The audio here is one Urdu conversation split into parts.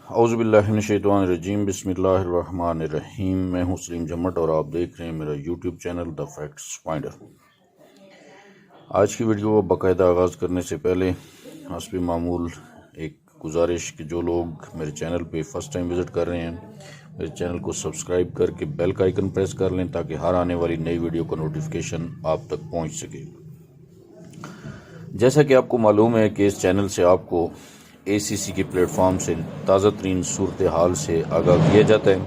اعوذ باللہ من الشیطان الرجیم، بسم اللہ الرحمن الرحیم۔ میں ہوں سلیم جمٹ اور آپ دیکھ رہے ہیں میرا YouTube channel the facts finder. آج کی ویڈیو کو باقاعدہ آغاز کرنے سے پہلے حسب معمول ایک گزارش کہ جو لوگ میرے چینل پہ فرسٹ ٹائم وزٹ کر رہے ہیں میرے چینل کو سبسکرائب کر کے بیل کا آئیکن پریس کر لیں تاکہ ہر آنے والی نئی ویڈیو کا نوٹیفیکیشن آپ تک پہنچ سکے۔ جیسا کہ آپ کو معلوم ہے کہ اس چینل سے آپ کو ACC کے پلیٹ فارم سے تازہ ترین صورتحال سے آگاہ کیا جاتا ہے۔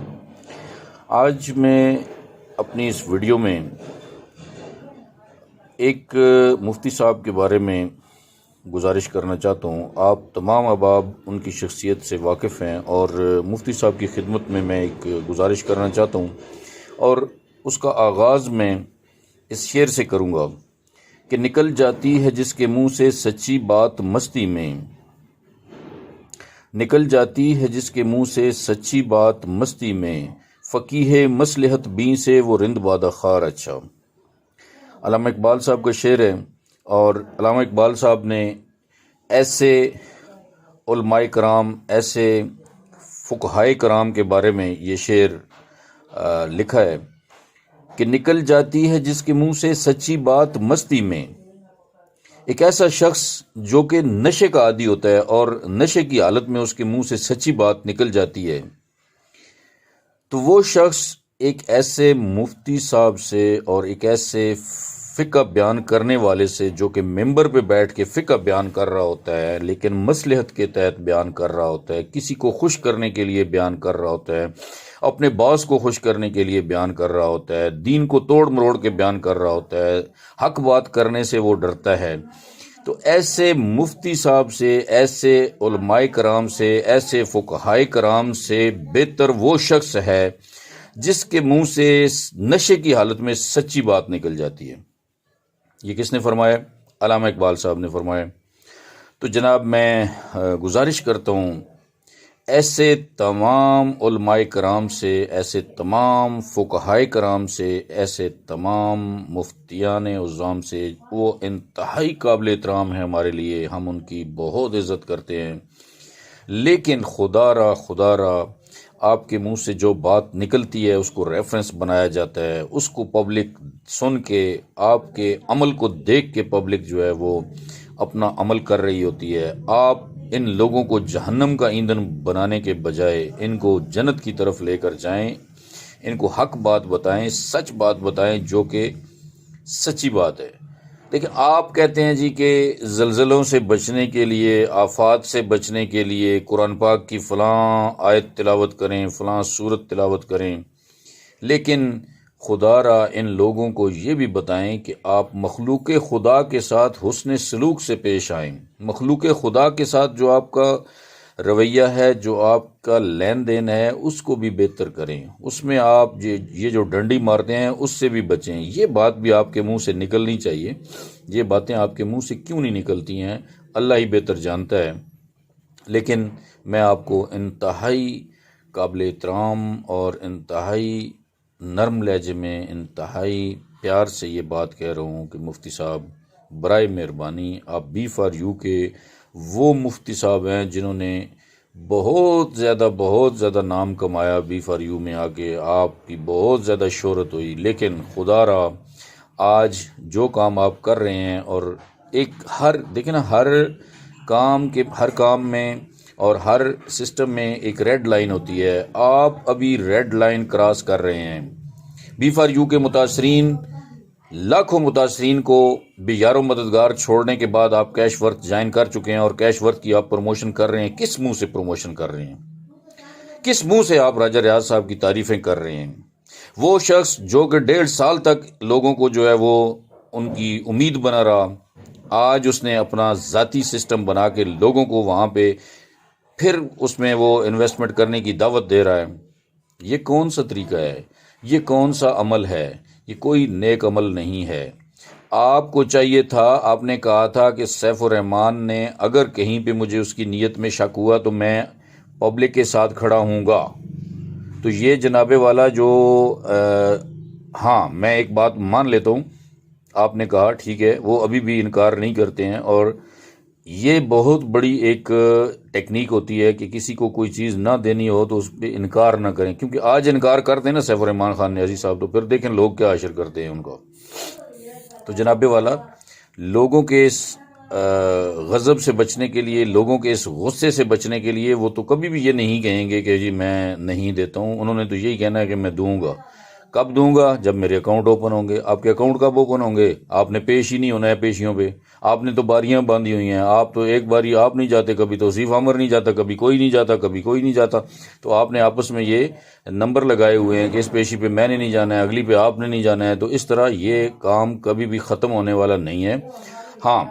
آج میں اپنی اس ویڈیو میں ایک مفتی صاحب کے بارے میں گزارش کرنا چاہتا ہوں۔ آپ تمام احباب ان کی شخصیت سے واقف ہیں اور مفتی صاحب کی خدمت میں ایک گزارش کرنا چاہتا ہوں، اور اس کا آغاز میں اس شعر سے کروں گا کہ نکل جاتی ہے جس کے منہ سے سچی بات مستی میں، نکل جاتی ہے جس کے منہ سے سچی بات مستی میں، فقیہ مصلحت بیں سے وہ رند بادہ خار اچھا۔ علامہ اقبال صاحب کا شعر ہے، اور علامہ اقبال صاحب نے ایسے علماء کرام، ایسے فقہائے کرام کے بارے میں یہ شعر لکھا ہے کہ نکل جاتی ہے جس کے منہ سے سچی بات مستی میں۔ ایک ایسا شخص جو کہ نشے کا عادی ہوتا ہے اور نشے کی حالت میں اس کے منہ سے سچی بات نکل جاتی ہے، تو وہ شخص ایک ایسے مفتی صاحب سے اور ایک ایسے فقہ بیان کرنے والے سے جو کہ ممبر پہ بیٹھ کے فقہ بیان کر رہا ہوتا ہے لیکن مصلحت کے تحت بیان کر رہا ہوتا ہے، کسی کو خوش کرنے کے لیے بیان کر رہا ہوتا ہے، اپنے باس کو خوش کرنے کے لیے بیان کر رہا ہوتا ہے، دین کو توڑ مروڑ کے بیان کر رہا ہوتا ہے، حق بات کرنے سے وہ ڈرتا ہے۔ تو ایسے مفتی صاحب سے، ایسے علماء کرام سے، ایسے فقہائے کرام سے بہتر وہ شخص ہے جس کے منہ سے نشے کی حالت میں سچی بات نکل جاتی ہے۔ یہ کس نے فرمایا؟ علامہ اقبال صاحب نے فرمایا۔ تو جناب میں گزارش کرتا ہوں ایسے تمام علماء کرام سے، ایسے تمام فقہائے کرام سے، ایسے تمام مفتیان عظام سے، وہ انتہائی قابل احترام ہے ہمارے لیے، ہم ان کی بہت عزت کرتے ہیں، لیکن خدا را آپ کے منہ سے جو بات نکلتی ہے اس کو ریفرنس بنایا جاتا ہے، اس کو پبلک سن کے، آپ کے عمل کو دیکھ کے پبلک جو ہے وہ اپنا عمل کر رہی ہوتی ہے۔ آپ ان لوگوں کو جہنم کا ایندھن بنانے کے بجائے ان کو جنت کی طرف لے کر جائیں، ان کو حق بات بتائیں، سچ بات بتائیں جو کہ سچی بات ہے۔ دیکھیں، آپ کہتے ہیں جی کہ زلزلوں سے بچنے کے لیے، آفات سے بچنے کے لیے قرآن پاک کی فلاں آیت تلاوت کریں، فلاں سورت تلاوت کریں، لیکن خدا را ان لوگوں کو یہ بھی بتائیں کہ آپ مخلوق خدا کے ساتھ حسن سلوک سے پیش آئیں، مخلوق خدا کے ساتھ جو آپ کا رویہ ہے، جو آپ کا لین دین ہے، اس کو بھی بہتر کریں، اس میں آپ یہ جو ڈنڈی مارتے ہیں اس سے بھی بچیں۔ یہ بات بھی آپ کے منہ سے نکلنی چاہیے۔ یہ باتیں آپ کے منہ سے کیوں نہیں نکلتی ہیں اللہ ہی بہتر جانتا ہے، لیکن میں آپ کو انتہائی قابل احترام اور انتہائی نرم لہجے میں، انتہائی پیار سے یہ بات کہہ رہا ہوں کہ مفتی صاحب برائے مہربانی آپ B4U کے وہ مفتی صاحب ہیں جنہوں نے بہت زیادہ نام کمایا، B4U میں آ کے آپ کی بہت زیادہ شہرت ہوئی، لیکن خدا را آج جو کام آپ کر رہے ہیں، اور ایک دیکھیں نا، ہر کام میں اور ہر سسٹم میں ایک ریڈ لائن ہوتی ہے، آپ ابھی ریڈ لائن کراس کر رہے ہیں۔ B4U کے متاثرین، لاکھوں متاثرین کو بے یار و مددگار چھوڑنے کے بعد آپ کیش ورتھ جوائن کر چکے ہیں، اور کیش ورتھ کی آپ پروموشن کر رہے ہیں۔ کس منہ سے پروموشن کر رہے ہیں؟ کس منہ سے آپ راجہ ریاض صاحب کی تعریفیں کر رہے ہیں؟ وہ شخص جو کہ 1.5 سال تک لوگوں کو جو ہے وہ ان کی امید بنا رہا، آج اس نے اپنا ذاتی سسٹم بنا کے لوگوں کو وہاں پہ پھر اس میں وہ انویسٹمنٹ کرنے کی دعوت دے رہا ہے۔ یہ کون سا طریقہ ہے؟ یہ کون سا عمل ہے؟ یہ کوئی نیک عمل نہیں ہے۔ آپ کو چاہیے تھا، آپ نے کہا تھا کہ سیف الرحمان نے اگر کہیں پہ مجھے اس کی نیت میں شک ہوا تو میں پبلک کے ساتھ کھڑا ہوں گا۔ تو یہ جناب والا جو ہاں، میں ایک بات مان لیتا ہوں، آپ نے کہا ٹھیک ہے، وہ ابھی بھی انکار نہیں کرتے ہیں، اور یہ بہت بڑی ایک ٹیکنیک ہوتی ہے کہ کسی کو کوئی چیز نہ دینی ہو تو اس پہ انکار نہ کریں، کیونکہ آج انکار کرتے ہیں نا سیف الرحمان خان نیازی صاحب، تو پھر دیکھیں لوگ کیا حشر کرتے ہیں ان کو۔ تو جناب والا، لوگوں کے اس غضب سے بچنے کے لیے، لوگوں کے اس غصے سے بچنے کے لیے وہ تو کبھی بھی یہ نہیں کہیں گے کہ جی میں نہیں دیتا ہوں، انہوں نے تو یہی کہنا ہے کہ میں دوں گا۔ کب دوں گا؟ جب میرے اکاؤنٹ اوپن ہوں گے۔ آپ کے اکاؤنٹ کب اوپن ہوں گے؟ آپ نے پیش ہی نہیں ہونا ہے پیشیوں پہ، آپ نے تو باریاں باندھی ہوئی ہیں، آپ تو ایک باری آپ نہیں جاتے، کبھی توصیف عامر نہیں جاتا، کبھی کوئی نہیں جاتا، کبھی کوئی نہیں جاتا، تو آپ نے آپس میں یہ نمبر لگائے ہوئے ہیں کہ اس پیشی پہ میں نے نہیں جانا ہے، اگلی پہ آپ نے نہیں جانا ہے، تو اس طرح یہ کام کبھی بھی ختم ہونے والا نہیں ہے۔ ہاں،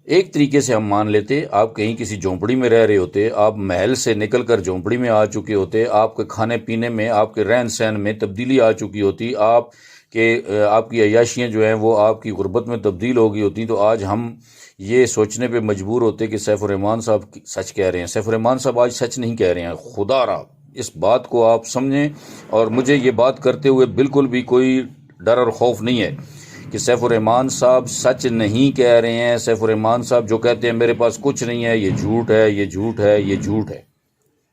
ایک طریقے سے ہم مان لیتے، آپ کہیں کسی جھونپڑی میں رہ رہے ہوتے، آپ محل سے نکل کر جھونپڑی میں آ چکے ہوتے، آپ کے کھانے پینے میں، آپ کے رہن سہن میں تبدیلی آ چکی ہوتی، آپ کی عیاشیاں جو ہیں وہ آپ کی غربت میں تبدیل ہو گئی ہوتی، تو آج ہم یہ سوچنے پہ مجبور ہوتے کہ سیف الرحمان صاحب سچ کہہ رہے ہیں۔ سیف الرحمان صاحب آج سچ نہیں کہہ رہے ہیں، خدا را اس بات کو آپ سمجھیں، اور مجھے یہ بات کرتے ہوئے بالکل بھی کوئی ڈر اور خوف نہیں ہے کہ سیف الرحمان صاحب سچ نہیں کہہ رہے ہیں۔ سیف الرحمان صاحب جو کہتے ہیں میرے پاس کچھ نہیں ہے، یہ جھوٹ ہے، یہ جھوٹ ہے، یہ جھوٹ ہے،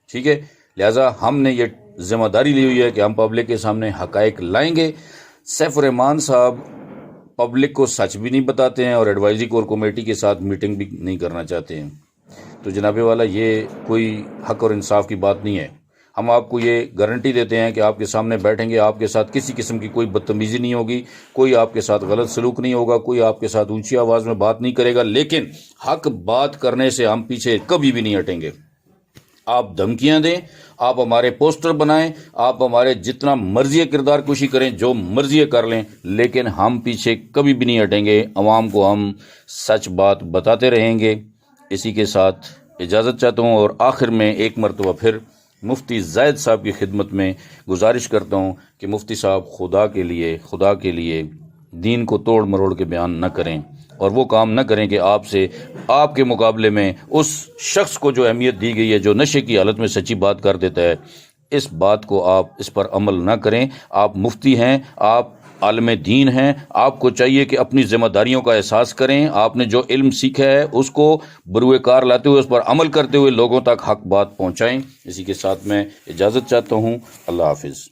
ٹھیک ہے؟ لہٰذا ہم نے یہ ذمہ داری لی ہوئی ہے کہ ہم پبلک کے سامنے حقائق لائیں گے۔ سیف الرحمان صاحب پبلک کو سچ بھی نہیں بتاتے ہیں اور ایڈوائزری کور کمیٹی کے ساتھ میٹنگ بھی نہیں کرنا چاہتے ہیں، تو جناب والا یہ کوئی حق اور انصاف کی بات نہیں ہے۔ ہم آپ کو یہ گارنٹی دیتے ہیں کہ آپ کے سامنے بیٹھیں گے، آپ کے ساتھ کسی قسم کی کوئی بدتمیزی نہیں ہوگی، کوئی آپ کے ساتھ غلط سلوک نہیں ہوگا، کوئی آپ کے ساتھ اونچی آواز میں بات نہیں کرے گا، لیکن حق بات کرنے سے ہم پیچھے کبھی بھی نہیں ہٹیں گے۔ آپ دھمکیاں دیں، آپ ہمارے پوسٹر بنائیں، آپ ہمارے جتنا مرضی کردار کشی کریں، جو مرضی کر لیں، لیکن ہم پیچھے کبھی بھی نہیں ہٹیں گے۔ عوام کو ہم سچ بات بتاتے رہیں گے۔ اسی کے ساتھ اجازت چاہتا ہوں، اور آخر میں ایک مرتبہ پھر مفتی زاہد صاحب کی خدمت میں گزارش کرتا ہوں کہ مفتی صاحب خدا کے لیے دین کو توڑ مروڑ کے بیان نہ کریں، اور وہ کام نہ کریں کہ آپ کے مقابلے میں اس شخص کو جو اہمیت دی گئی ہے، جو نشے کی حالت میں سچی بات کر دیتا ہے، اس بات کو آپ اس پر عمل نہ کریں۔ آپ مفتی ہیں، آپ عالم دین ہیں، آپ کو چاہیے کہ اپنی ذمہ داریوں کا احساس کریں، آپ نے جو علم سیکھا ہے اس کو بروئے کار لاتے ہوئے، اس پر عمل کرتے ہوئے لوگوں تک حق بات پہنچائیں۔ اسی کے ساتھ میں اجازت چاہتا ہوں، اللہ حافظ۔